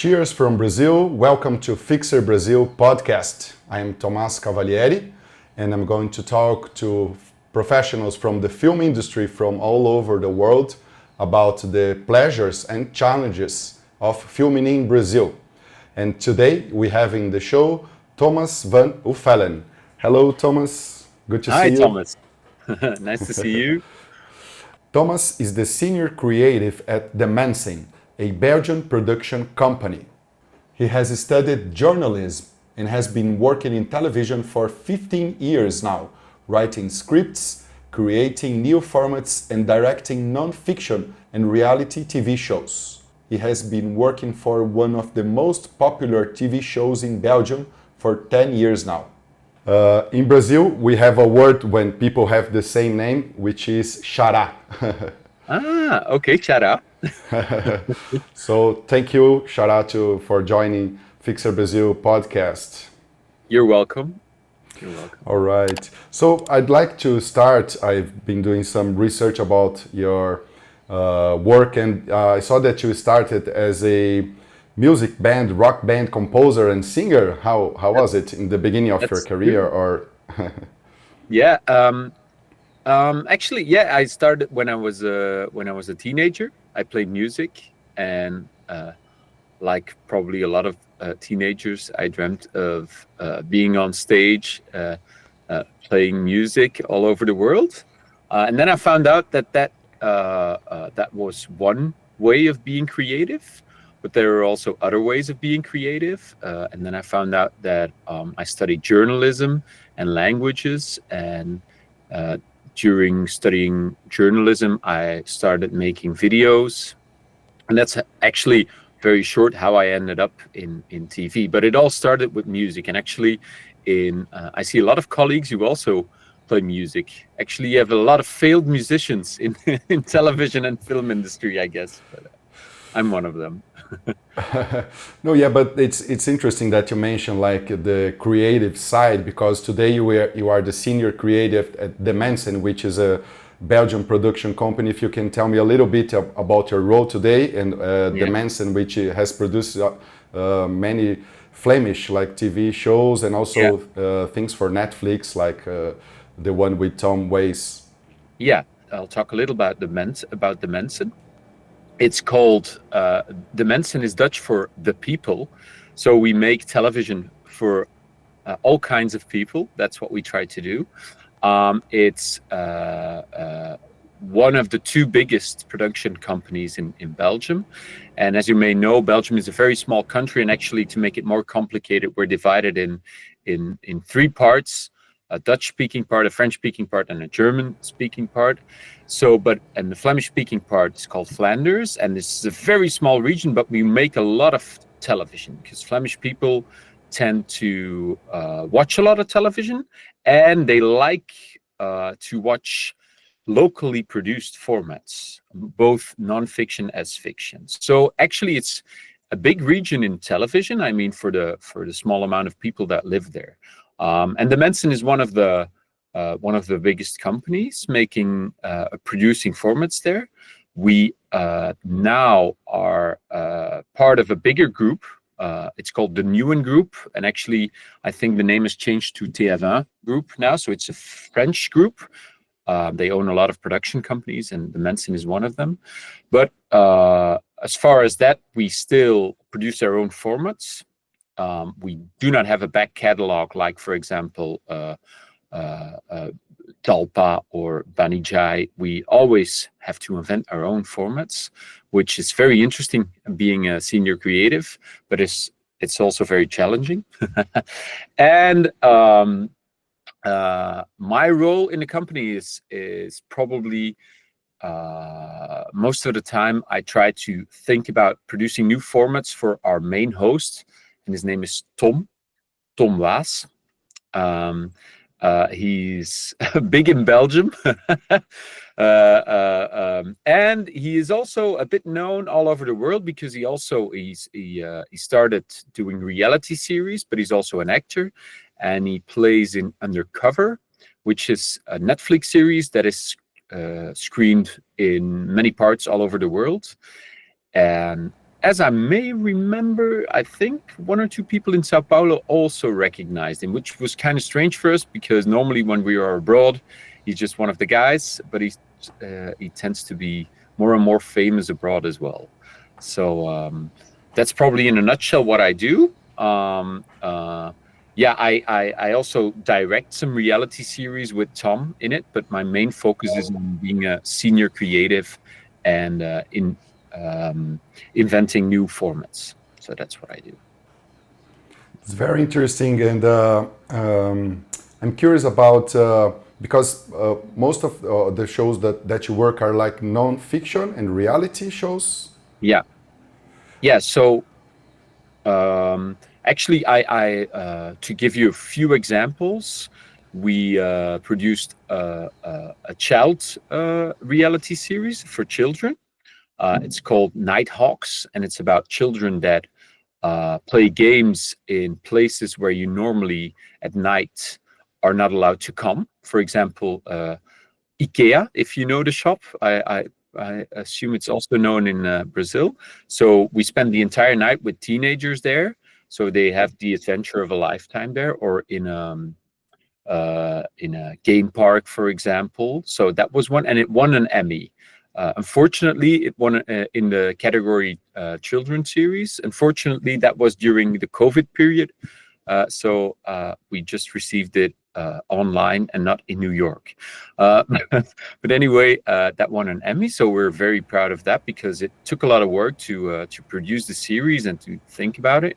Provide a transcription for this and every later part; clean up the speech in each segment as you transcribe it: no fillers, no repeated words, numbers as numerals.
Cheers from Brazil. Welcome to FixerBrazil Podcast. I am Tomas Cavalieri, and I'm going to talk to professionals from the film industry from all over the world about the pleasures and challenges of filming in Brazil. And today we have in the show Tomas Van Uffelen. Hello, Thomas. Good to see you. Hi, Thomas. Nice to see you. Thomas is the senior creative at De Mensen, a Belgian production company. He has studied journalism and has been working in television for 15 years now, writing scripts, creating new formats and directing non-fiction and reality TV shows. He has been working for one of the most popular TV shows in Belgium for 10 years now. In Brazil, we have a word when people have the same name, which is xará. Okay, xará. So thank you, xará, for joining FixerBrazil Podcast. You're welcome. You're welcome. All right. So I'd like to start. I've been doing some research about your work, and I saw that you started as a music band, rock band composer and singer. How was it in the beginning of your career? Or Yeah. Actually, I started when I was a teenager. I played music, and like probably a lot of teenagers, I dreamt of being on stage, playing music all over the world. And then I found out that was one way of being creative, but there are also other ways of being creative. And then I found out that I studied journalism and languages, and during studying journalism, I started making videos, and that's actually very short how I ended up in TV. But it all started with music, and actually, I see a lot of colleagues who also play music. Actually, you have a lot of failed musicians in television and film industry, I guess. But I'm one of them. No, yeah, but it's interesting that you mentioned like the creative side, because today you are the senior creative at De Mensen, which is a Belgian production company. If you can tell me a little bit about your role today, and De Mensen, which has produced many Flemish like TV shows and also things for Netflix, like the one with Tom Waes. Yeah, I'll talk a little about De Mensen. It's called, De Mensen is Dutch for the people. So we make television for all kinds of people. That's what we try to do. It's one of the two biggest production companies in Belgium. And as you may know, Belgium is a very small country. And actually, to make it more complicated, we're divided in three parts: a Dutch-speaking part, a French-speaking part, and a German-speaking part. And the Flemish-speaking part is called Flanders, and this is a very small region, but we make a lot of television because Flemish people tend to watch a lot of television, and they like to watch locally produced formats, both non-fiction as fiction. So actually, it's a big region in television. I mean, for the small amount of people that live there. And De Mensen is one of the biggest companies producing formats there. We now are part of a bigger group. It's called the Newen Group, and actually, I think the name has changed to TF1 Group now. So it's a French group. They own a lot of production companies, and De Mensen is one of them. But as far as that, we still produce our own formats. We do not have a back catalog like, for example, Talpa or Banijay. We always have to invent our own formats, which is very interesting being a senior creative, but it's also very challenging. And my role in the company is probably most of the time I try to think about producing new formats for our main host, and his name is Tom Waes. He's big in Belgium, and he is also a bit known all over the world because he started doing reality series, but he's also an actor, and he plays in Undercover, which is a Netflix series that is screened in many parts all over the world. And as I may remember, I think one or two people in Sao Paulo also recognized him, which was kind of strange for us because normally when we are abroad, he's just one of the guys, but he tends to be more and more famous abroad as well. So that's probably in a nutshell what I do. I also direct some reality series with Tom in it, but my main focus is on being a senior creative and inventing new formats. So that's what I do. It's very interesting, and I'm curious about because most of the shows that you work are like non-fiction and reality shows. Yeah. So actually, I to give you a few examples, we produced a child reality series for children. It's called Nighthawks, and it's about children that play games in places where you normally at night are not allowed to come. For example, IKEA, if you know the shop. I assume it's also known in Brazil. So we spend the entire night with teenagers there. So they have the adventure of a lifetime there, or in a game park, for example. So that was one, and it won an Emmy. Unfortunately, it won in the category Children's Series. Unfortunately, that was during the COVID period. So we just received it online and not in New York. But anyway, that won an Emmy. So we're very proud of that because it took a lot of work to produce the series and to think about it.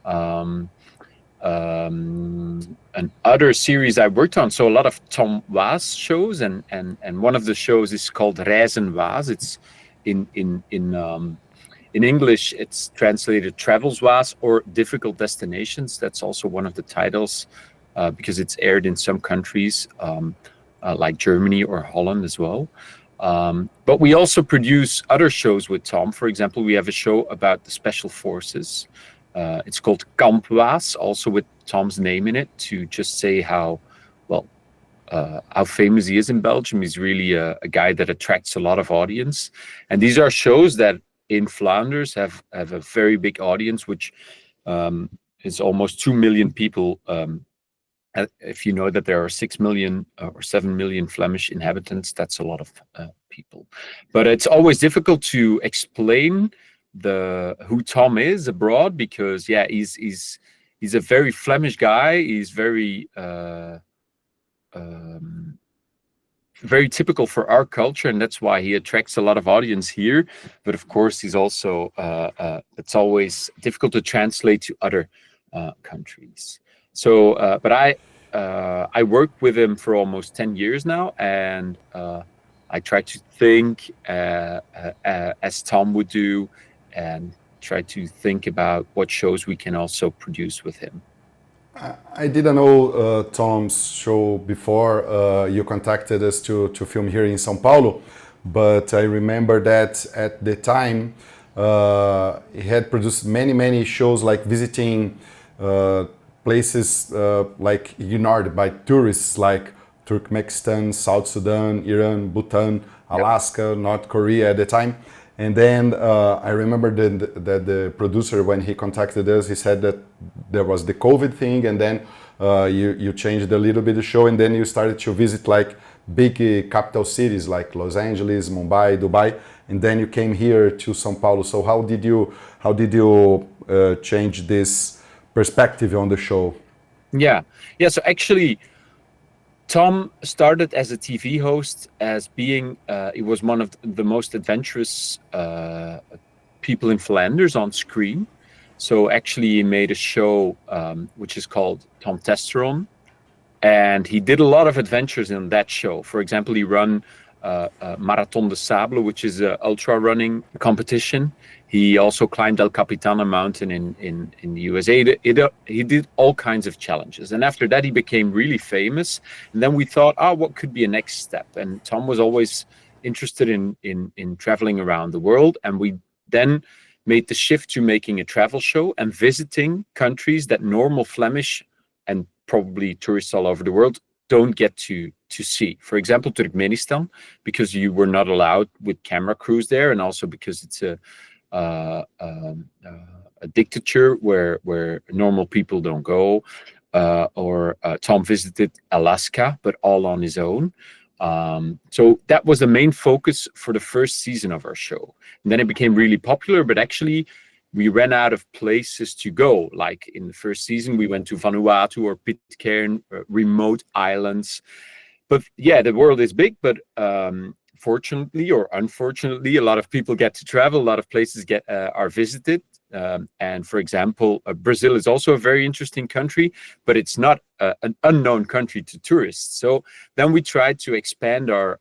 And other series I worked on, so a lot of Tom Waes shows, and one of the shows is called Reizen Waes. It's in English, it's translated Travels Waes or Difficult Destinations. That's also one of the titles because it's aired in some countries like Germany or Holland as well. But we also produce other shows with Tom. For example, we have a show about the Special Forces. It's called Kamp Waes, also with Tom's name in it, to just say how famous he is in Belgium. He's really a guy that attracts a lot of audience. And these are shows that in Flanders have a very big audience, which is almost 2 million people. If you know that there are 6 million or 7 million Flemish inhabitants, that's a lot of people. But it's always difficult to explain who Tom is abroad because he's a very Flemish guy. He's very very typical for our culture, and that's why he attracts a lot of audience here. But of course, he's also it's always difficult to translate to other countries. So, but I worked with him for almost 10 years now, and I try to think as Tom would do, and try to think about what shows we can also produce with him. I didn't know Tom's show before you contacted us to film here in São Paulo, but I remember that at the time he had produced many shows like visiting places like ignored by tourists like Turkmenistan, South Sudan, Iran, Bhutan, Alaska, North Korea at the time. And then I remember that the producer, when he contacted us, he said that there was the COVID thing, and then you changed a little bit the show, and then you started to visit like big capital cities like Los Angeles, Mumbai, Dubai, and then you came here to São Paulo. So how did you change this perspective on the show? Yeah. So actually, Tom started as a TV host, as being he was one of the most adventurous people in Flanders on screen. So actually he made a show which is called Tom Testeron, and he did a lot of adventures in that show. For example, he ran Marathon de Sable, which is an ultra running competition. He also climbed El Capitana mountain in the USA. He did all kinds of challenges. And after that, he became really famous. And then we thought, what could be a next step? And Tom was always interested in traveling around the world. And we then made the shift to making a travel show and visiting countries that normal Flemish and probably tourists all over the world don't get to see. For example, Turkmenistan, because you were not allowed with camera crews there, and also because it's a dictature where normal people don't go, or Tom visited Alaska, but all on his own. So that was the main focus for the first season of our show. And then it became really popular, but actually we ran out of places to go. Like in the first season, we went to Vanuatu or Pitcairn, remote islands. But yeah, the world is big, but fortunately or unfortunately, a lot of people get to travel. A lot of places are visited. And for example, Brazil is also a very interesting country, but it's not an unknown country to tourists. So then we tried to expand our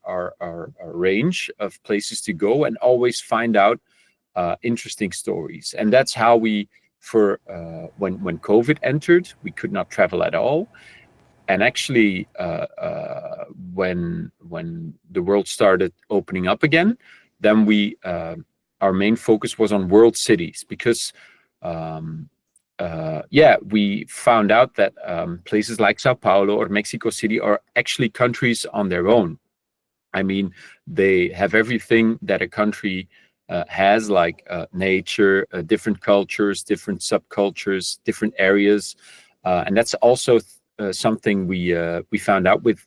range of places to go and always find out interesting stories. And that's how we, when COVID entered, we could not travel at all. And actually, when the world started opening up again, then our main focus was on world cities, because we found out that places like São Paulo or Mexico City are actually countries on their own. I mean, they have everything that a country has, like nature, different cultures, different subcultures, different areas, and that's also something we found out with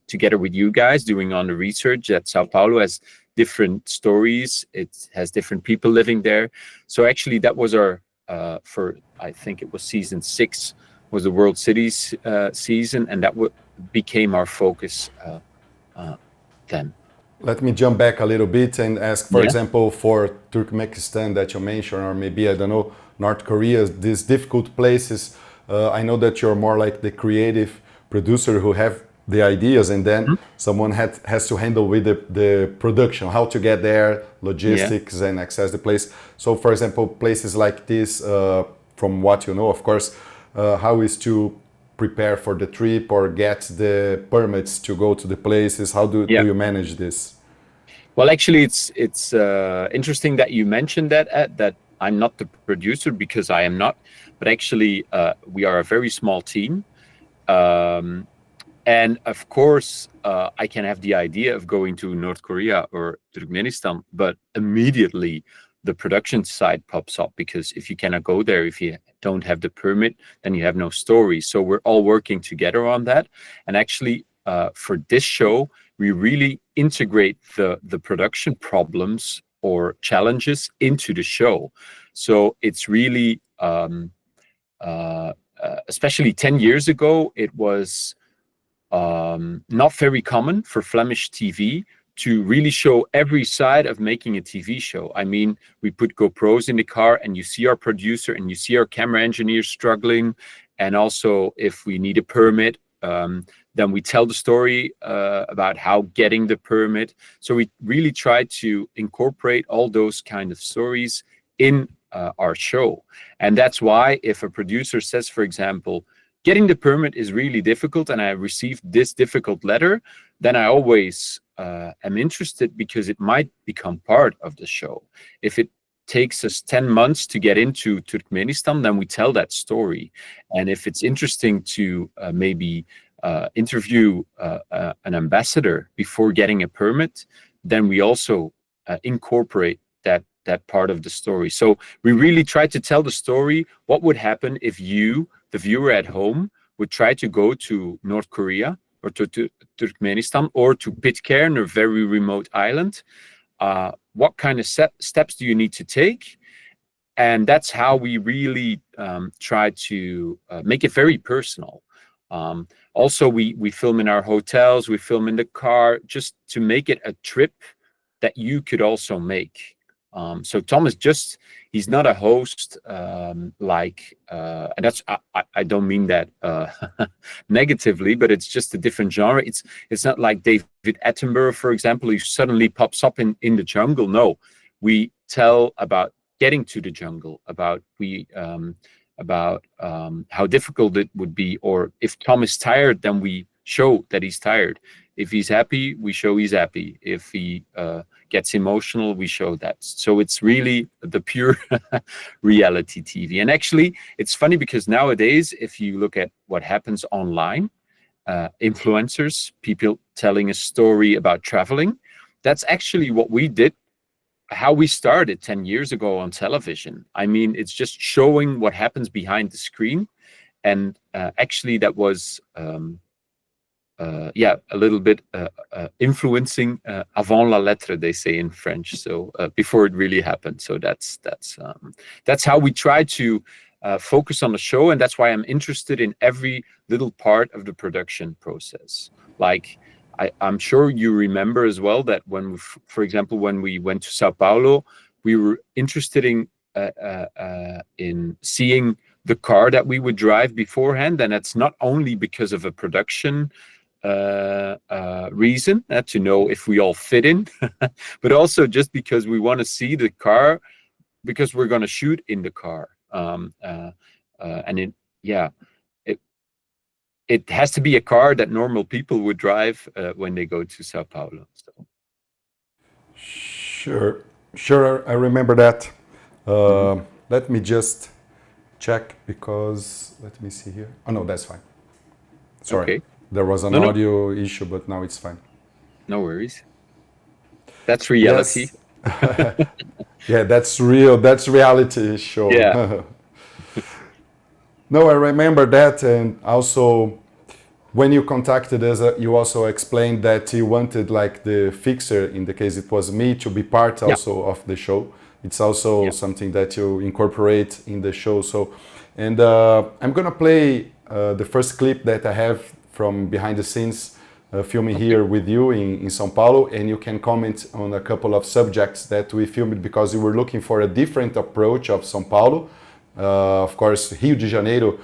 together with you guys doing on the research, that Sao Paulo has different stories. It has different people living there. So actually, that was our I think it was season 6 was the World Cities season, and that became our focus then. Let me jump back a little bit and ask, for example, for Turkmenistan that you mentioned, or maybe, I don't know, North Korea, these difficult places. I know that you're more like the creative producer who have the ideas, and then someone has to handle with the production, how to get there, logistics, and access the place. So, for example, places like this, from what you know, of course, how is to prepare for the trip or get the permits to go to the places? How do you manage this? Well, actually, it's interesting that you mentioned that I'm not the producer, because I am not. But actually, we are a very small team. And of course, I can have the idea of going to North Korea or Turkmenistan, but immediately the production side pops up, because if you cannot go there, if you don't have the permit, then you have no story. So we're all working together on that. And actually, for this show, we really integrate the production problems or challenges into the show. So it's really, especially 10 years ago, it was not very common for Flemish TV to really show every side of making a TV show. I mean, we put GoPros in the car and you see our producer and you see our camera engineer struggling. And also, if we need a permit, then we tell the story about how getting the permit. So we really try to incorporate all those kind of stories in our show. And that's why if a producer says, for example, getting the permit is really difficult and I received this difficult letter, then I always am interested, because it might become part of the show. If it takes us 10 months to get into Turkmenistan, then we tell that story. And if it's interesting to maybe interview an ambassador before getting a permit, then we also incorporate that part of the story. So we really try to tell the story. What would happen if you, the viewer at home, would try to go to North Korea or to Turkmenistan or to Pitcairn, a very remote island? What kind of steps do you need to take? And that's how we really try to make it very personal. Also, we film in our hotels, we film in the car, just to make it a trip that you could also make. So Tom is he's not a host and that's I don't mean that negatively, but it's just a different genre. It's not like David Attenborough, for example, who suddenly pops up in the jungle. No, we tell about getting to the jungle, about how difficult it would be, or if Tom is tired, then we show that he's tired. If he's happy, we show he's happy. If he gets emotional, we show that. So it's really the pure reality TV. And actually, it's funny because nowadays, if you look at what happens online, influencers, people telling a story about traveling, that's actually what we did how we started 10 years ago on television. I mean, it's just showing what happens behind the screen. And actually, that was a little bit influencing avant la lettre, they say in French. So before it really happened. So that's how we try to focus on the show, and that's why I'm interested in every little part of the production process. Like I'm sure you remember as well that when, for example, when we went to Sao Paulo, we were interested in seeing the car that we would drive beforehand, and it's not only because of a production reason to know if we all fit in, but also just because we want to see the car because we're going to shoot in the car. And it has to be a car that normal people would drive when they go to Sao Paulo. So. Sure, I remember that. Let me just check because let me see here. Oh no, that's fine. Sorry, okay. There was an audio issue, but now it's fine. No worries. That's reality. Yes. Yeah, that's real. That's reality show. Yeah. No, I remember that, and also when you contacted us, you also explained that you wanted like the fixer, in the case it was me, to be part also of the show. It's also something that you incorporate in the show. So, and I'm gonna play the first clip that I have from behind the scenes filming here with you in São Paulo, and you can comment on a couple of subjects that we filmed because we were looking for a different approach of São Paulo. Of course, Rio de Janeiro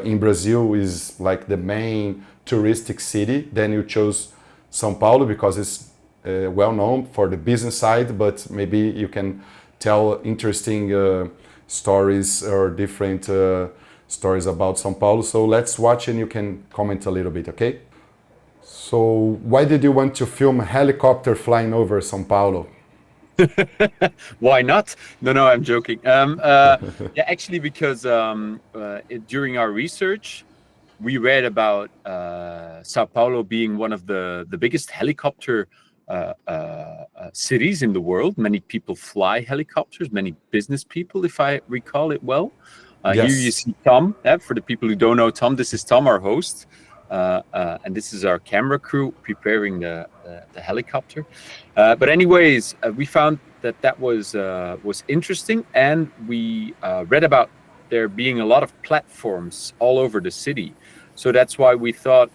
in Brazil is like the main touristic city. Then you chose São Paulo because it's well known for the business side, but maybe you can tell interesting stories or different stories about São Paulo. So let's watch and you can comment a little bit, okay? So why did you want to film a helicopter flying over São Paulo? Why not? No, I'm joking. Yeah, actually, because during our research, we read about Sao Paulo being one of the biggest helicopter cities in the world. Many people fly helicopters, many business people, if I recall it well. Here you see Tom. For the people who don't know Tom, this is Tom, our host. And this is our camera crew preparing the helicopter. But anyways, we found that was interesting, and we read about there being a lot of platforms all over the city. So that's why we thought,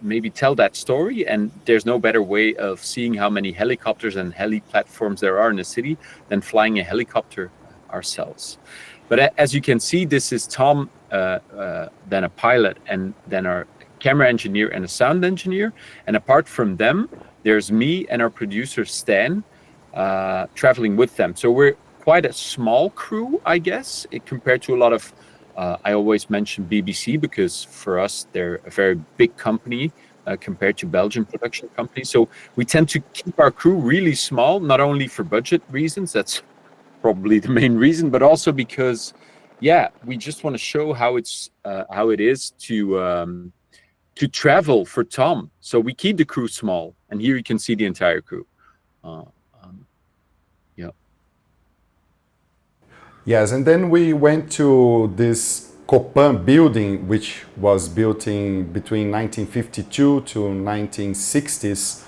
maybe tell that story. And there's no better way of seeing how many helicopters and heli platforms there are in the city than flying a helicopter ourselves. But as you can see, this is Tom, then a pilot, and then our camera engineer and a sound engineer. And apart from them, there's me and our producer, Stan, traveling with them. So we're quite a small crew, I guess, compared to a lot of, I always mention BBC because for us, they're a very big company compared to Belgian production companies. So we tend to keep our crew really small, not only for budget reasons, that's probably the main reason, but also because, we just want to show how it is to travel for Tom. So we keep the crew small, and here you can see the entire crew. Yes, and then we went to this Copan building, which was built in between 1952 to 1960s.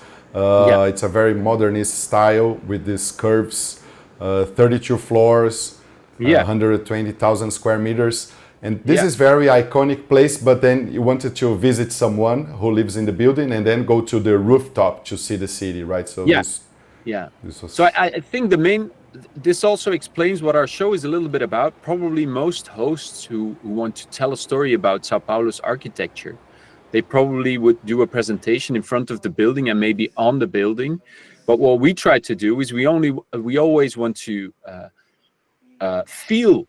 It's a very modernist style with these curves, 32 floors, 120,000 square meters. And this is very iconic place, but then you wanted to visit someone who lives in the building and then go to the rooftop to see the city, right? So this was... So I think this also explains what our show is a little bit about. Probably most hosts who want to tell a story about Sao Paulo's architecture, they probably would do a presentation in front of the building and maybe on the building. But what we try to do is we always want to feel,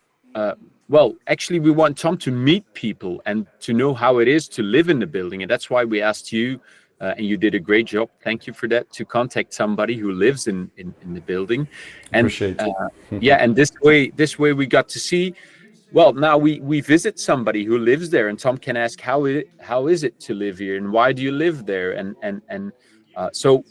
actually we want Tom to meet people and to know how it is to live in the building. And that's why we asked you, and you did a great job, thank you for that, to contact somebody who lives in the building. And appreciate it. And this way we got to see, well, now we visit somebody who lives there, and Tom can ask how is it to live here, and why do you live there, and so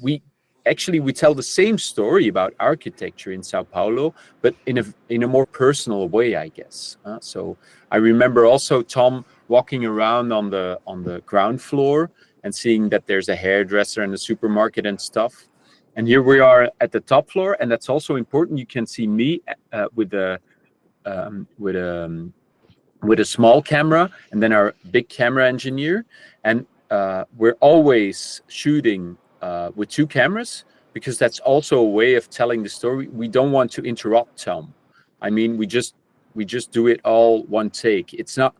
actually we tell the same story about architecture in Sao Paulo, but in a more personal way, I guess. So I remember also Tom walking around on the ground floor and seeing that there's a hairdresser and a supermarket and stuff. And here we are at the top floor, and that's also important. You can see me with a small camera, and then our big camera engineer, and we're always shooting with two cameras, because that's also a way of telling the story. We don't want to interrupt Tom. I mean, we just do it all one take. It's not.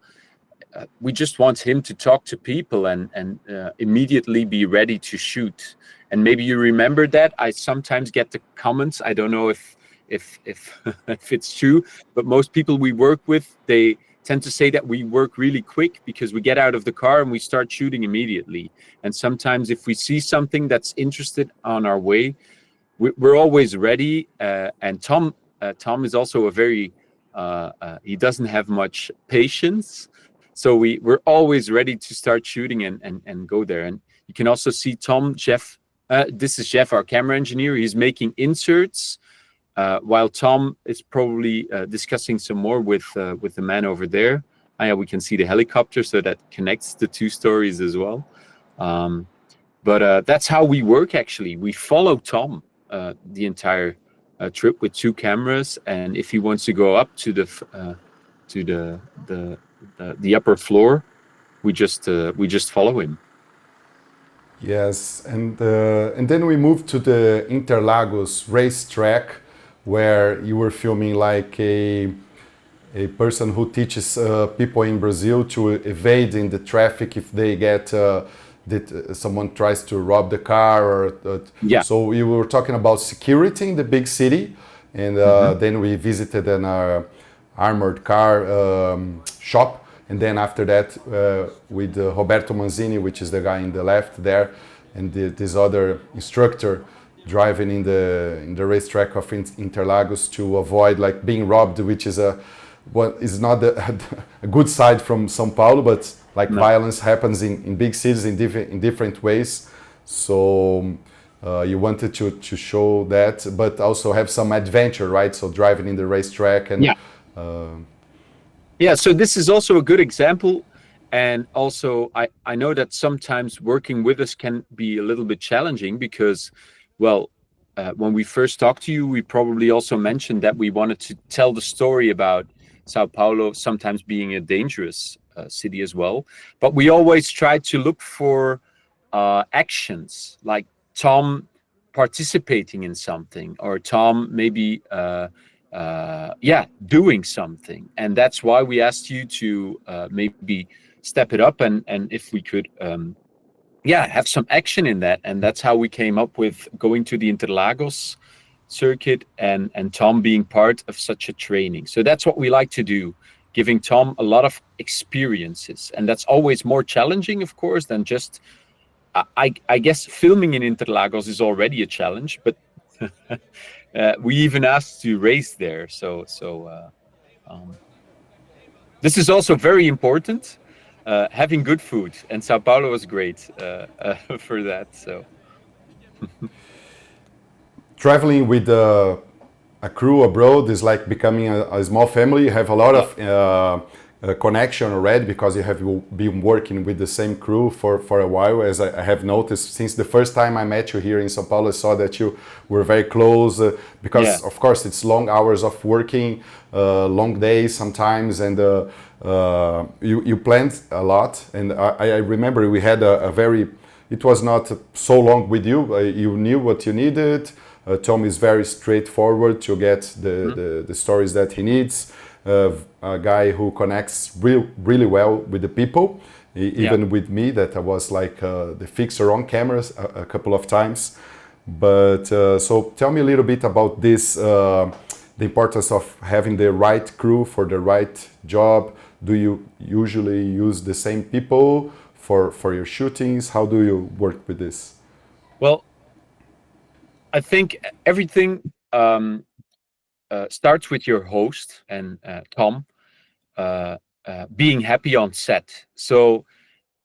We just want him to talk to people and immediately be ready to shoot. And maybe you remember that. I sometimes get the comments. I don't know if if it's true, but most people we work with, they tend to say that we work really quick because we get out of the car and we start shooting immediately. And sometimes if we see something that's interested on our way, we're always ready. And Tom is also a very he doesn't have much patience, so we're always ready to start shooting and go there. And you can also see Jeff. This is Jeff, our camera engineer. He's making inserts, while Tom is probably discussing some more with the man over there. Yeah, we can see the helicopter, so that connects the two stories as well. But that's how we work. Actually, we follow Tom the entire trip with two cameras, and if he wants to go up to the upper floor, we just follow him. Yes, and then we moved to the Interlagos racetrack, where you were filming like a person who teaches people in Brazil to evade in the traffic if they get that someone tries to rob the car or Yeah. So you were talking about security in the big city, and then we visited an armored car shop. And then after that, with Roberto Manzini, which is the guy in the left there, and this other instructor driving in the racetrack of Interlagos to avoid like being robbed, which is is not a good side from São Paulo, but like violence happens in big cities in different ways. So you wanted to show that, but also have some adventure, right? So driving in the racetrack and. Yeah, so this is also a good example. And also, I know that sometimes working with us can be a little bit challenging because, well, when we first talked to you, we probably also mentioned that we wanted to tell the story about Sao Paulo sometimes being a dangerous city as well. But we always try to look for actions, like Tom participating in something, or Tom maybe doing something. And that's why we asked you to maybe step it up, and if we could have some action in that. And that's how we came up with going to the Interlagos circuit and Tom being part of such a training. So that's what we like to do, giving Tom a lot of experiences. And that's always more challenging, of course, than just I guess filming in Interlagos is already a challenge, but we even asked to race there. So this is also very important. Having good food, and Sao Paulo was great for that. So traveling with a crew abroad is like becoming a small family. You have a lot of connection already because you have been working with the same crew for a while, as I have noticed since the first time I met you here in São Paulo. I saw that you were very close because of course it's long hours of working, long days sometimes, and you planned a lot. And I remember we had it was not so long with you. You knew what you needed. Tom is very straightforward to get the stories that he needs. A guy who connects really well with the people, even with me, that I was like the fixer on cameras a couple of times. But so tell me a little bit about this, the importance of having the right crew for the right job. Do you usually use the same people for your shootings? How do you work with this? Well, I think everything starts with your host and Tom being happy on set. So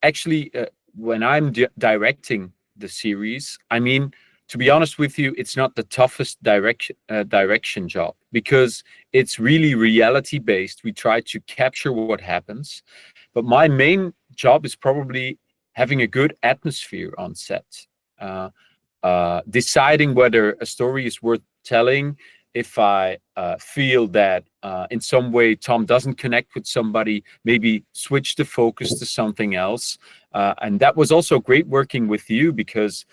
actually, when I'm directing the series, I mean, to be honest with you, it's not the toughest direction job, because it's really reality based. We try to capture what happens, but my main job is probably having a good atmosphere on set, deciding whether a story is worth telling. If I feel that in some way Tom doesn't connect with somebody, maybe switch the focus to something else. And that was also great working with you, because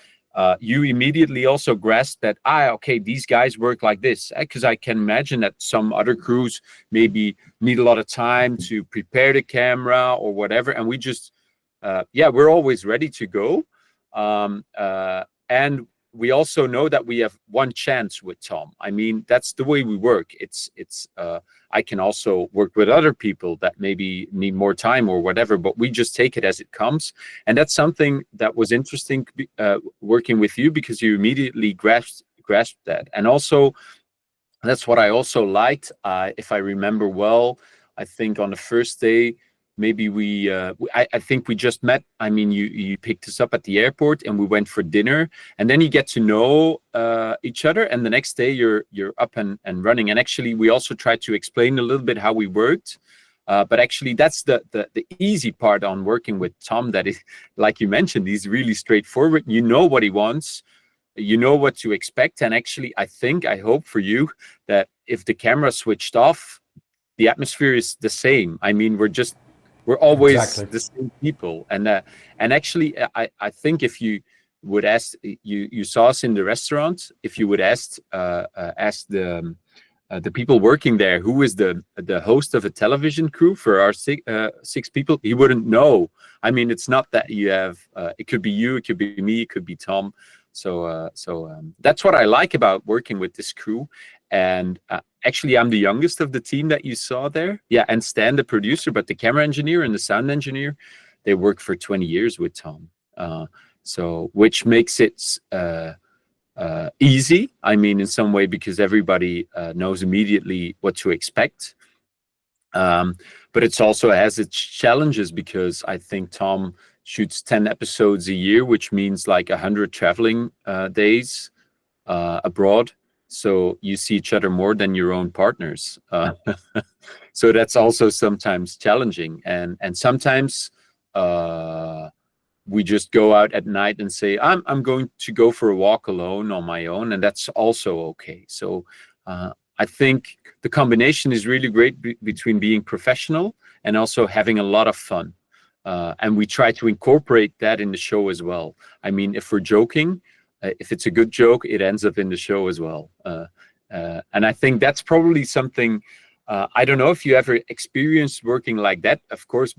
you immediately also grasped that, okay, these guys work like this. Because I can imagine that some other crews maybe need a lot of time to prepare the camera or whatever. And we just, we're always ready to go. And we also know that we have one chance with Tom. I mean, that's the way we work. I can also work with other people that maybe need more time or whatever, but we just take it as it comes. And that's something that was interesting working with you, because you immediately grasped that. And also, that's what I also liked. If I remember well, I think on the first day, maybe I think we just met. I mean, you picked us up at the airport and we went for dinner, and then you get to know each other, and the next day you're up and running. And actually, we also tried to explain a little bit how we worked. But actually, that's the easy part on working with Tom. That is, like you mentioned, he's really straightforward. You know what he wants. You know what to expect. And actually, I hope for you that if the camera switched off, the atmosphere is the same. I mean, we're always exactly the same people. And actually, I think if you would ask, you saw us in the restaurant, if you would ask the people working there, who is the host of a television crew for our six people, he wouldn't know. I mean, it's not that you have, it could be you, it could be me, it could be Tom. So that's what I like about working with this crew. And actually, I'm the youngest of the team that you saw there. Yeah, and Stan, the producer, but the camera engineer and the sound engineer, they work for 20 years with Tom. So which makes it easy, I mean, in some way, because everybody knows immediately what to expect. But it also has its challenges, because I think Tom shoots 10 episodes a year, which means like 100 traveling days abroad. So you see each other more than your own partners. So that's also sometimes challenging. And sometimes we just go out at night and say, I'm going to go for a walk alone on my own. And that's also okay. So I think the combination is really great between being professional and also having a lot of fun. And we try to incorporate that in the show as well. I mean, if we're joking, if it's a good joke, it ends up in the show as well. And I think that's probably something, I don't know if you ever experienced working like that. Of course,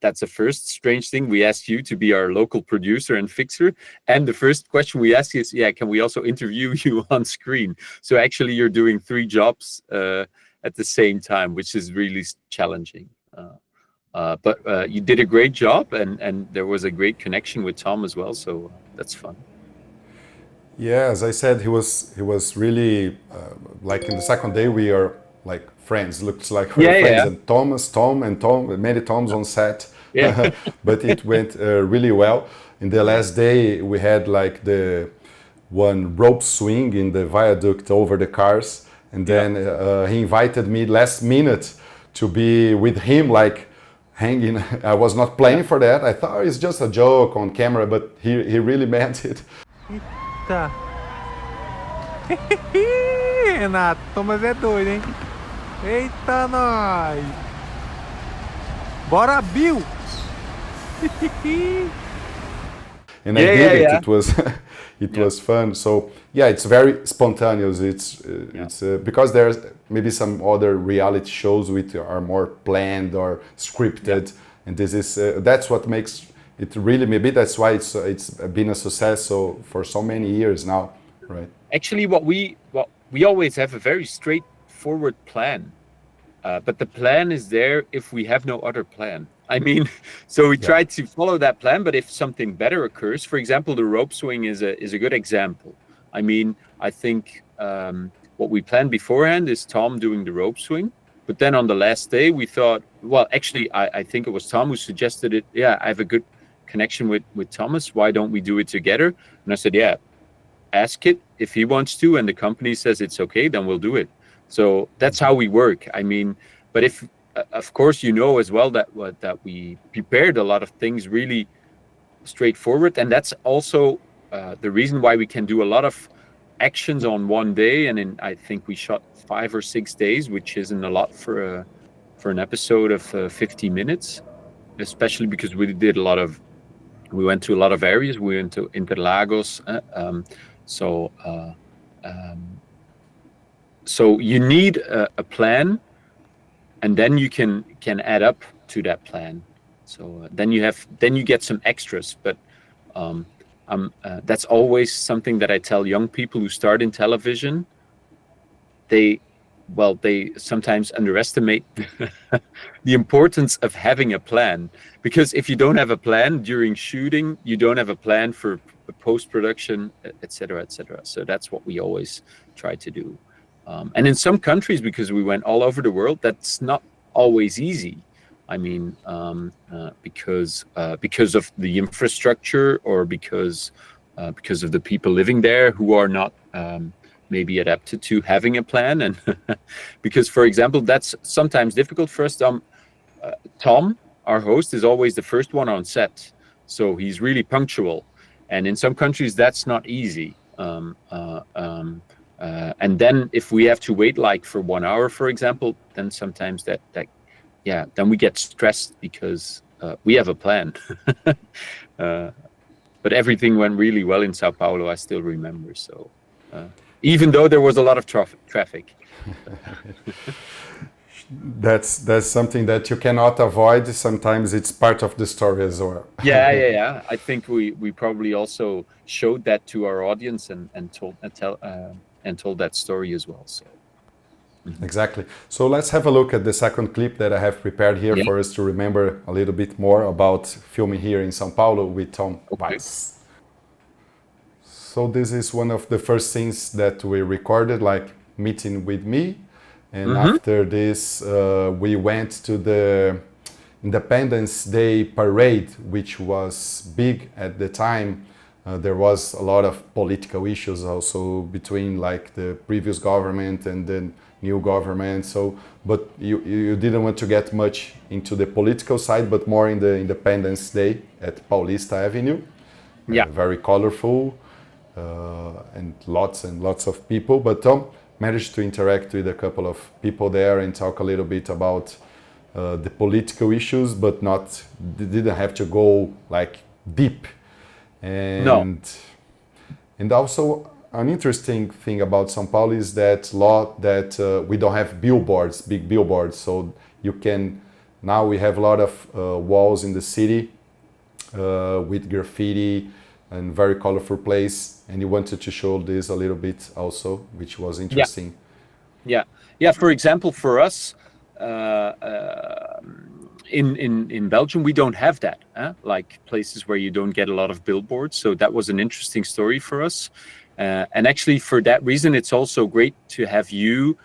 that's the first strange thing. We asked you to be our local producer and fixer. And the first question we ask is, can we also interview you on screen? So actually, you're doing 3 jobs at the same time, which is really challenging. But you did a great job, and there was a great connection with Tom as well. So that's fun. Yeah, as I said, he was really like in the second day we are like friends. Looks like we're friends. Yeah. And Tom, many Toms on set. Yeah. But it went really well. In the last day, we had like the one rope swing in the viaduct over the cars, and then he invited me last minute to be with him, like hanging. I was not playing for that. I thought it's just a joke on camera, but he really meant it. Eita! Renato, Thomas é doido, hein? Eita, nós! Bora, Bill! And I did it. It was it was fun. So it's very spontaneous. It's because there's maybe some other reality shows which are more planned or scripted, and this is that's what makes it really, maybe that's why it's been a success for so many years now, right? Actually, we always have a very straightforward plan, but the plan is there if we have no other plan. I mean, so we try to follow that plan, but if something better occurs, for example, the rope swing is a good example. I mean, I think what we planned beforehand is Tom doing the rope swing, but then on the last day we thought, well, actually, I think it was Tom who suggested it. I have a good connection with Thomas. Why don't we do it together? And I said, ask it if he wants to, and the company says it's okay, then we'll do it. So that's how we work. I mean, but if of course you know as well that we prepared a lot of things really straightforward, and that's also the reason why we can do a lot of actions on one day. And I think we shot 5 or 6 days, which isn't a lot for an episode of 50 minutes, especially because we went to a lot of areas. We went to Interlagos, so you need a plan, and then you can add up to that plan. So then you get some extras. But that's always something that I tell young people who start in television. They sometimes underestimate the importance of having a plan, because if you don't have a plan during shooting, you don't have a plan for post-production, etc., etc. So that's what we always try to do. And in some countries, because we went all over the world, that's not always easy. I mean, because of the infrastructure, or because of the people living there who are not maybe adapted to having a plan. And because, for example, that's sometimes difficult for us. Tom, our host, is always the first one on set, so he's really punctual. And in some countries, that's not easy. And then if we have to wait like for 1 hour, for example, then sometimes then we get stressed because we have a plan. But everything went really well in São Paulo, I still remember. So even though there was a lot of traffic. That's something that you cannot avoid. Sometimes it's part of the story as well. Yeah. I think we probably also showed that to our audience and told that story as well. So. Mm-hmm. Exactly. So let's have a look at the second clip that I have prepared here for us to remember a little bit more about filming here in São Paulo with Tom Waes. So this is one of the first scenes that we recorded, like meeting with me. And after this, we went to the Independence Day parade, which was big at the time. There was a lot of political issues also between like the previous government and the new government. So, but you didn't want to get much into the political side, but more in the Independence Day at Paulista Avenue. Yeah. Very colorful and lots of people. But Tom managed to interact with a couple of people there and talk a little bit about the political issues, but didn't have to go like deep. And also an interesting thing about São Paulo is that we don't have billboards, big billboards. So now we have a lot of walls in the city with graffiti and very colorful place. And you wanted to show this a little bit also, which was interesting. Yeah. For example, for us, in Belgium, we don't have that, like places where you don't get a lot of billboards. So that was an interesting story for us. And actually, for that reason, it's also great to have you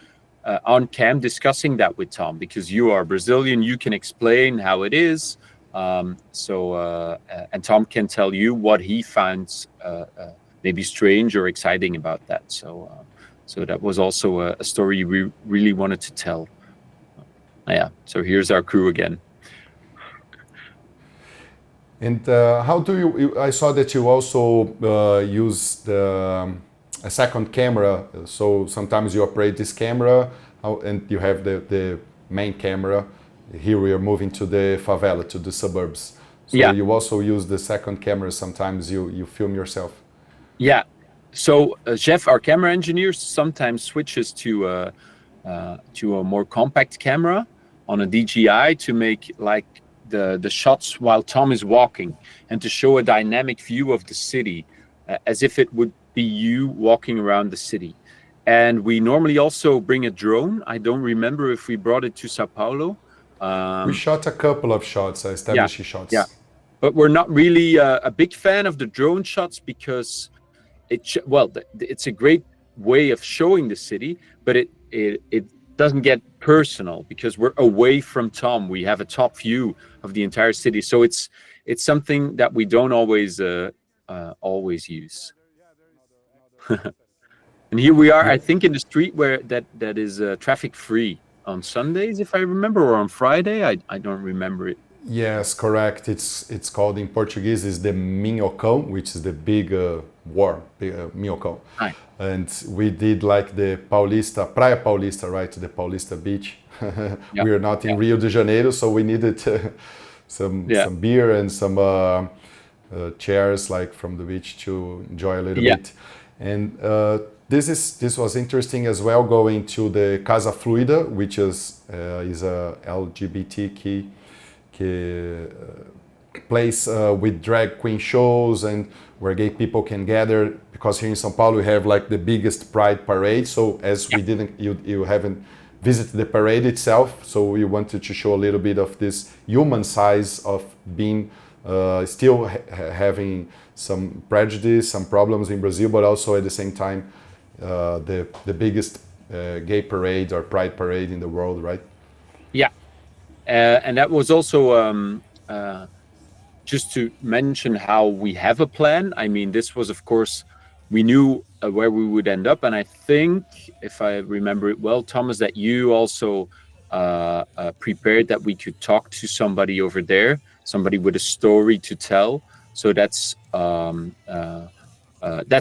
on cam discussing that with Tom, because you are Brazilian, you can explain how it is. And Tom can tell you what he finds maybe strange or exciting about that. So that was also a story we really wanted to tell. So here's our crew again. And how do you? I saw that you also use a second camera. So sometimes you operate this camera, and you have the main camera. Here we are moving to the favela, to the suburbs. So you also use the second camera. Sometimes you film yourself. Yeah. So Jeff, our camera engineer, sometimes switches to a more compact camera on a DJI to make like the shots while Tom is walking, and to show a dynamic view of the city, as if it would be you walking around the city. And we normally also bring a drone. I don't remember if we brought it to Sao Paulo. We shot a couple of shots, establishing shots. Yeah, but we're not really a big fan of the drone shots, because it's a great way of showing the city, but it doesn't get personal because we're away from Tom. We have a top view of the entire city, so it's something that we don't always use. And here we are, I think, in the street where that is traffic free on Sundays, if I remember, or on Friday. I don't remember it. Yes, correct. It's called in Portuguese is the minhocão, which is the big minhocão. Hi. And we did like the Paulista, Praia Paulista, right, the Paulista beach. We are not in Rio de Janeiro, so we needed some beer and some chairs like from the beach to enjoy a little bit. And this was interesting as well, going to the Casa Fluida, which is a LGBTQ place with drag queen shows and where gay people can gather, because here in São Paulo we have like the biggest pride parade. So as you haven't visited the parade itself, so we wanted to show a little bit of this human size of being still having some prejudice, some problems in Brazil, but also at the same time the biggest gay parade or pride parade in the world, right? Yeah. And that was also just to mention how we have a plan. I mean, this was, of course, we knew where we would end up. And I think, if I remember it well, Thomas, that you also prepared that we could talk to somebody over there, somebody with a story to tell. So that's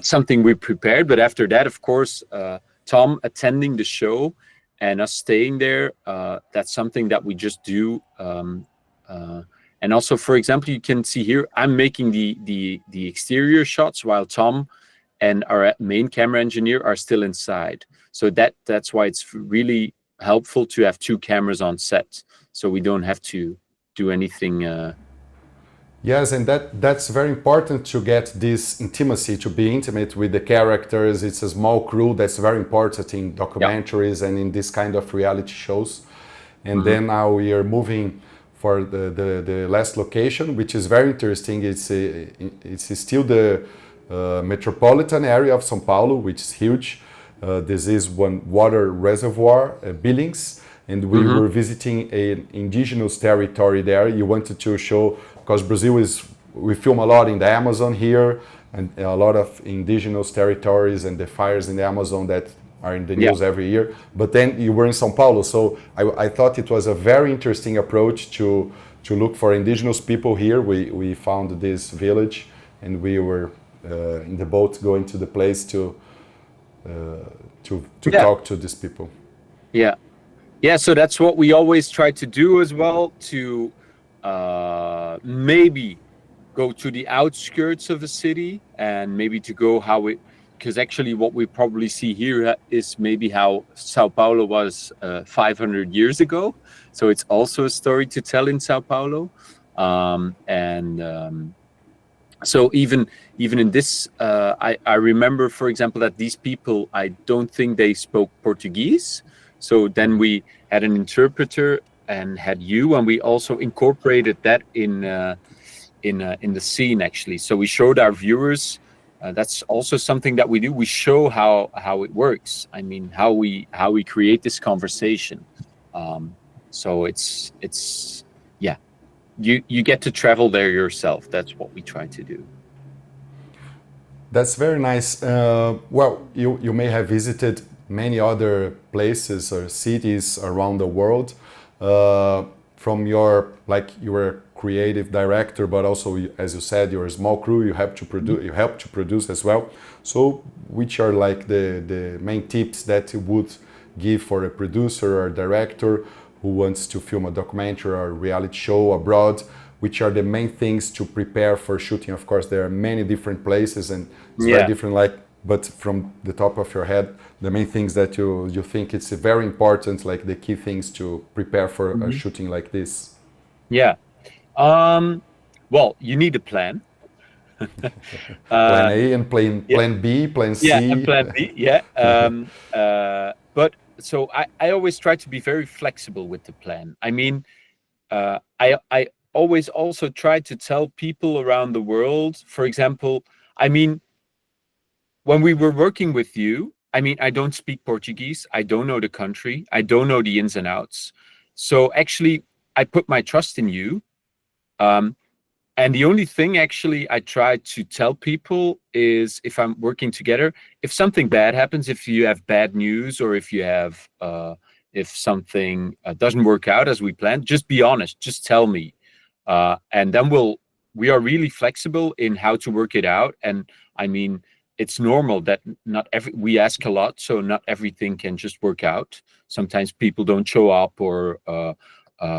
something we prepared. But after that, of course, Tom attending the show and us staying there, that's something that we just do. And also, for example, you can see here, I'm making the exterior shots while Tom and our main camera engineer are still inside. So that's why it's really helpful to have two cameras on set, so we don't have to do anything. Yes, and that's very important to get this intimacy, to be intimate with the characters. It's a small crew that's very important in documentaries and in this kind of reality shows. And then now we are moving for the last location, which is very interesting. It's still the metropolitan area of São Paulo, which is huge. This is one water reservoir, Billings, and we were visiting an indigenous territory there. You wanted to show, because Brazil we film a lot in the Amazon here, and a lot of indigenous territories and the fires in the Amazon that are in the news every year. But then you were in São Paulo, so I thought it was a very interesting approach to look for indigenous people here. We found this village, and we were in the boat going to the place to talk to these people. Yeah, so that's what we always try to do as well, to maybe go to the outskirts of a city, and maybe to go because actually what we probably see here is maybe how Sao Paulo was 500 years ago. So it's also a story to tell in Sao Paulo. So even in this, I remember, for example, that these people, I don't think they spoke Portuguese. So then we had an interpreter and had you, and we also incorporated that in the scene, actually. So we showed our viewers. That's also something that we do. We show how it works. I mean, how we create this conversation. So it's you get to travel there yourself. That's what we try to do. That's very nice. Well, you may have visited many other places or cities around the world. From you were a creative director, but also, as you said, you're a small crew. You help to produce as well. So, which are like the main tips that you would give for a producer or director who wants to film a documentary or a reality show abroad? Which are the main things to prepare for shooting? Of course, there are many different places, and it's very different. But from the top of your head, the main things that you think it's very important, like the key things to prepare for a shooting like this. Yeah. Well, you need a plan. Plan A and plan B, plan C. Yeah, and plan B. Yeah. But so I always try to be very flexible with the plan. I mean, I always also try to tell people around the world, for example, I mean, when we were working with you, I mean, I don't speak Portuguese. I don't know the country. I don't know the ins and outs. So actually, I put my trust in you. And the only thing actually I try to tell people is, if I'm working together, if something bad happens, if you have bad news, or if you have if something doesn't work out as we planned, just be honest, just tell me, and then we are really flexible in how to work it out. And I mean, it's normal that we ask a lot, so not everything can just work out. Sometimes people don't show up, or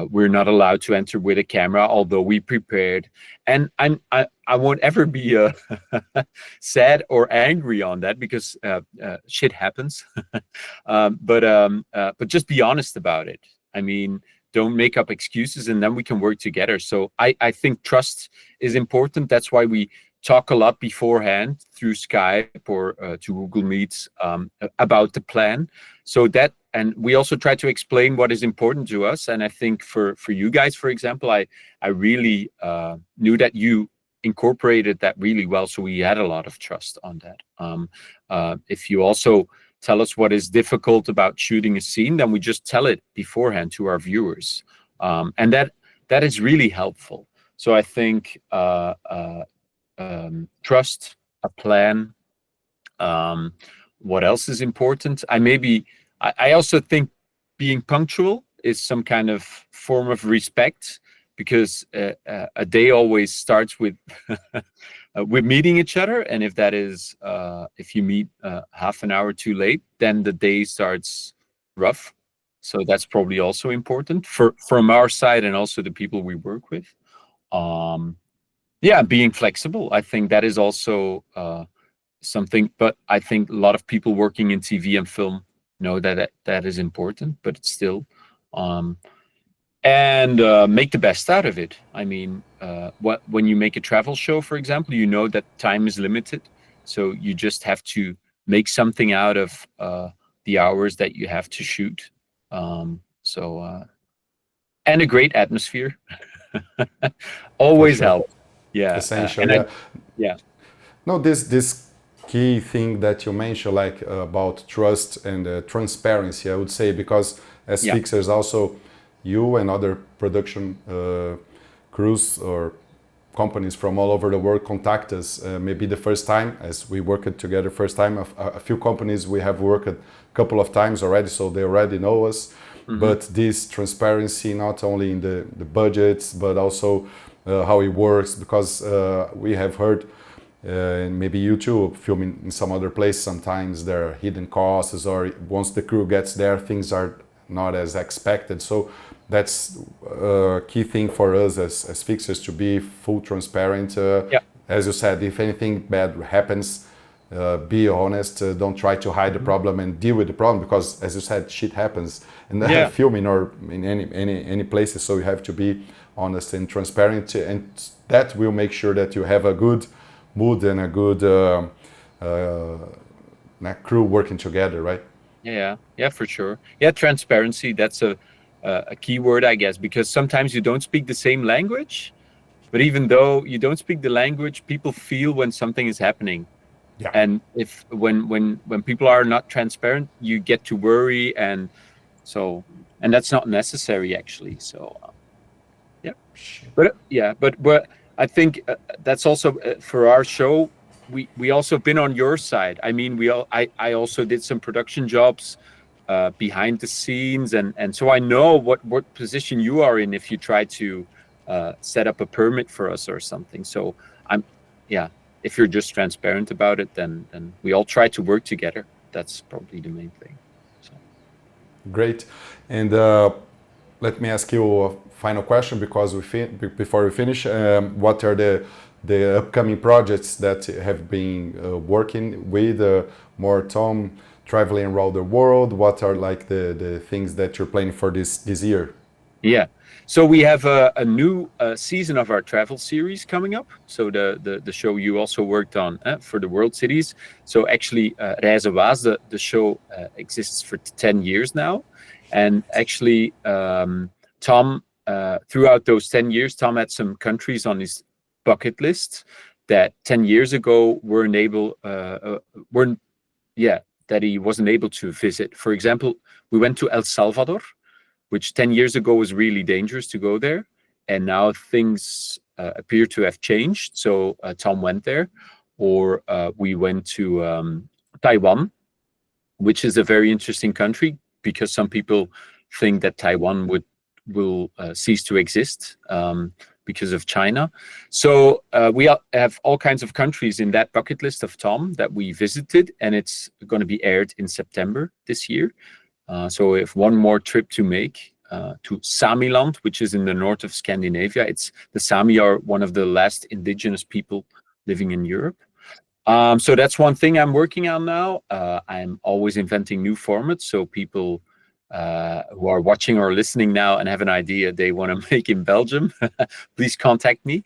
we're not allowed to enter with a camera, although we prepared. And I won't ever be sad or angry on that, because shit happens. But just be honest about it. I mean, don't make up excuses, and then we can work together. So I think trust is important. That's why we talk a lot beforehand through Skype or to Google Meets about the plan. So that, and we also try to explain what is important to us. And I think for you guys, for example, I really knew that you incorporated that really well. So we had a lot of trust on that. If you also tell us what is difficult about shooting a scene, then we just tell it beforehand to our viewers. And that is really helpful. So I think trust, a plan. What else is important? I also think being punctual is some kind of form of respect, because a day always starts with with meeting each other. And if that is if you meet half an hour too late, then the day starts rough. So that's probably also important from our side, and also the people we work with. Yeah, being flexible. I think that is also something, but I think a lot of people working in TV and film know that is important, but it's still, and make the best out of it. I mean, when you make a travel show, for example, you know that time is limited, so you just have to make something out of the hours that you have to shoot. And a great atmosphere always sure. helps. Yeah, Essential. Yeah. No, this key thing that you mentioned, like about trust and transparency, I would say, because as fixers, also you and other production crews or companies from all over the world contact us. Maybe the first time, as we worked together, first time, a few companies we have worked a couple of times already, so they already know us. Mm-hmm. But this transparency, not only in the budgets, but also how it works, because we have heard, and maybe you too, filming in some other place, sometimes there are hidden costs, or once the crew gets there, things are not as expected. So that's a key thing for us as fixers, to be full transparent. As you said, if anything bad happens, be honest, don't try to hide the problem, and deal with the problem, because as you said, shit happens in filming or in any places. So you have to be honest and transparent, and that will make sure that you have a good mood and a good crew working together, right? Yeah, for sure. Yeah, transparency, that's a key word, I guess, because sometimes you don't speak the same language, but even though you don't speak the language, people feel when something is happening. Yeah. And if when people are not transparent, you get to worry, and that's not necessary, actually. So but I think that's also for our show. We also been on your side. I mean, I also did some production jobs behind the scenes, and so I know what position you are in if you try to set up a permit for us or something. So if you're just transparent about it, then we all try to work together. That's probably the main thing. So. Great. And let me ask you a final question, because before we finish, what are the upcoming projects that have been working with more Tom traveling around the world? What are like the things that you're planning for this year? Yeah, so we have a new season of our travel series coming up. So the show you also worked on for the World Cities. So actually, Reizen Waes, the show exists for 10 years now, and actually Tom, throughout those 10 years, Tom had some countries on his bucket list that 10 years ago that he wasn't able to visit. For example, we went to El Salvador, which 10 years ago was really dangerous to go there. And now things appear to have changed. So Tom went there, or we went to Taiwan, which is a very interesting country because some people think that Taiwan will cease to exist because of China. So we have all kinds of countries in that bucket list of Tom that we visited, and it's going to be aired in September this year. So we have one more trip to make to Samiland, which is in the north of Scandinavia. The Sami are one of the last indigenous people living in Europe. So that's one thing I'm working on now. I'm always inventing new formats. So people who are watching or listening now and have an idea they want to make in Belgium, please contact me.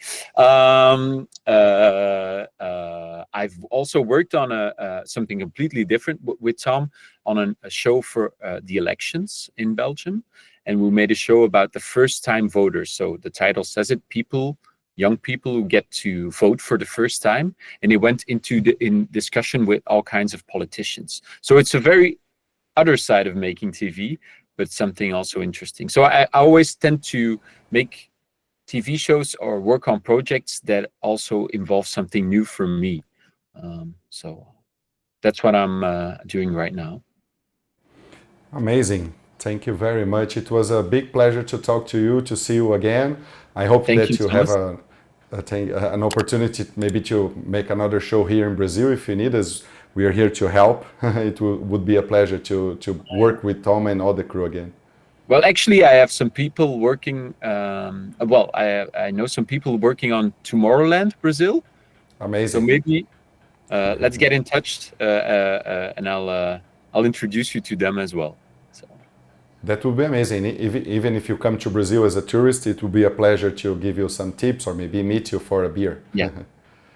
I've also worked on something completely different with Tom, on a show for the elections in Belgium. And we made a show about the first-time voters. So the title says it, young people who get to vote for the first time. And it went into in discussion with all kinds of politicians. So it's a very other side of making TV, but something also interesting. So I always tend to make TV shows or work on projects that also involve something new for me. So that's what I'm doing right now. Amazing. Thank you very much. It was a big pleasure to talk to you, to see you again. I hope that you have an opportunity maybe to make another show here in Brazil if you need us. We are here to help. It would be a pleasure to work with Tom and all the crew again. Well, actually, I have some people working. I know some people working on Tomorrowland, Brazil. Amazing. So maybe let's get in touch, and I'll introduce you to them as well. So that would be amazing. Even if you come to Brazil as a tourist, it would be a pleasure to give you some tips or maybe meet you for a beer. Yeah,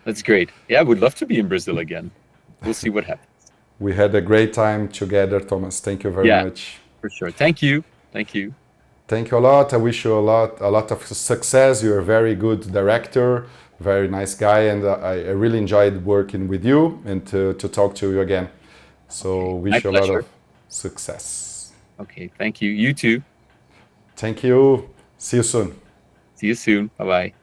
that's great. Yeah, I would love to be in Brazil again. We'll see what happens. We had a great time together, Thomas. Thank you very much. For sure. Thank you. Thank you. Thank you a lot. I wish you a lot of success. You're a very good director, very nice guy, and I really enjoyed working with you and to talk to you again. So wish you a lot of success. Okay, thank you. You too. Thank you. See you soon. See you soon. Bye-bye.